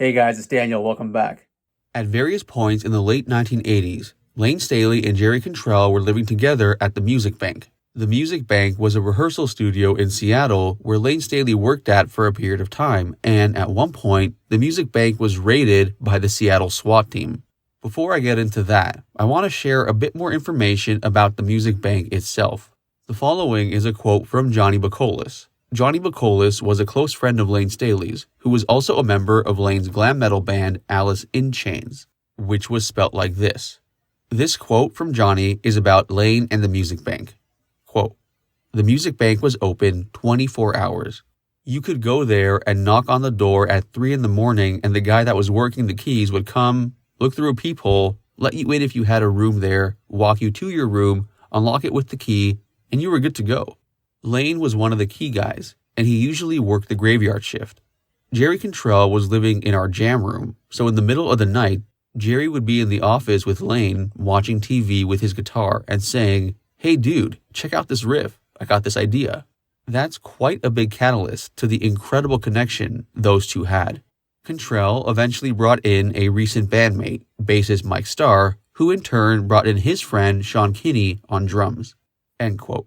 Hey guys, it's Daniel. Welcome back. At various points in the late 1980s, Layne Staley and Jerry Cantrell were living together at the Music Bank. The Music Bank was a rehearsal studio in Seattle where Layne Staley worked at for a period of time, and at one point, the Music Bank was raided by the Seattle SWAT team. Before I get into that, I want to share a bit more information about the Music Bank itself. The following is a quote from Johnny Bacolis. Johnny Bacolis was a close friend of Layne Staley's, who was also a member of Layne's glam metal band Alice in Chains, which was spelt like this. This quote from Johnny is about Layne and the Music Bank. Quote, "The Music Bank was open 24 hours. You could go there and knock on the door at 3 in the morning and the guy that was working the keys would come, look through a peephole, let you in if you had a room there, walk you to your room, unlock it with the key, and you were good to go." Layne was one of the key guys, and he usually worked the graveyard shift. Jerry Cantrell was living in our jam room, so in the middle of the night, Jerry would be in the office with Layne watching TV with his guitar and saying, "Hey dude, check out this riff, I got this idea." That's quite a big catalyst to the incredible connection those two had. Cantrell eventually brought in a recent bandmate, bassist Mike Starr, who in turn brought in his friend Sean Kinney on drums. End quote.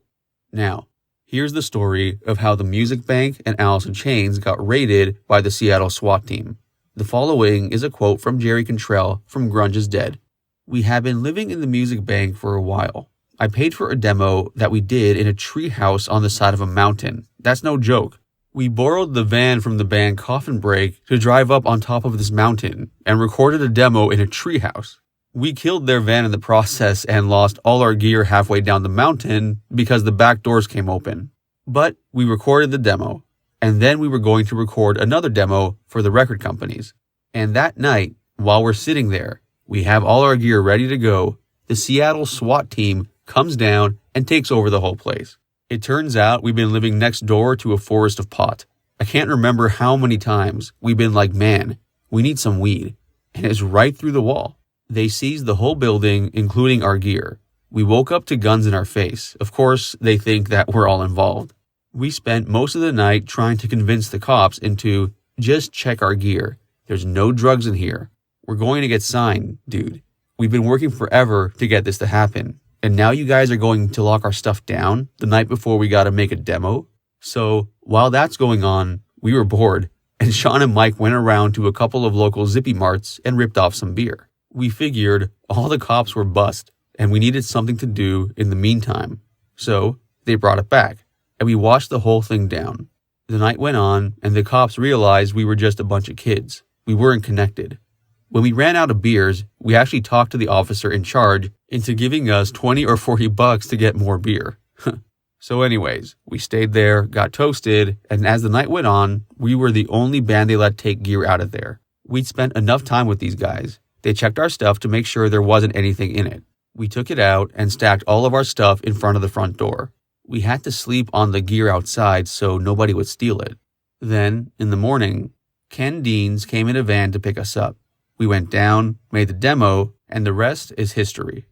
Now, here's the story of how the Music Bank and Alice in Chains got raided by the Seattle SWAT team. The following is a quote from Jerry Cantrell from Grunge is Dead. "We have been living in the Music Bank for a while. I paid for a demo that we did in a tree house on the side of a mountain. That's no joke. We borrowed the van from the band Coffin Break to drive up on top of this mountain and recorded a demo in a tree house. We killed their van in the process and lost all our gear halfway down the mountain because the back doors came open. But we recorded the demo, and then we were going to record another demo for the record companies. And that night, while we're sitting there, we have all our gear ready to go, the Seattle SWAT team comes down and takes over the whole place. It turns out we've been living next door to a forest of pot. I can't remember how many times we've been like, man, we need some weed. And it's right through the wall. They seized the whole building, including our gear. We woke up to guns in our face. Of course, they think that we're all involved. We spent most of the night trying to convince the cops into, just check our gear. There's no drugs in here. We're going to get signed, dude. We've been working forever to get this to happen. And now you guys are going to lock our stuff down the night before we got to make a demo?" So while that's going on, we were bored, and Sean and Mike went around to a couple of local Zippy Marts and ripped off some beer. We figured all the cops were bust, and we needed something to do in the meantime. So they brought it back, and we washed the whole thing down. The night went on, and the cops realized we were just a bunch of kids. We weren't connected. When we ran out of beers, we actually talked to the officer in charge into giving us $20 or $40 to get more beer. So anyways, we stayed there, got toasted, and as the night went on, we were the only band they let take gear out of there. We'd spent enough time with these guys. They checked our stuff to make sure there wasn't anything in it. We took it out and stacked all of our stuff in front of the front door. We had to sleep on the gear outside so nobody would steal it. Then, in the morning, Ken Deans came in a van to pick us up. We went down, made the demo, and the rest is history.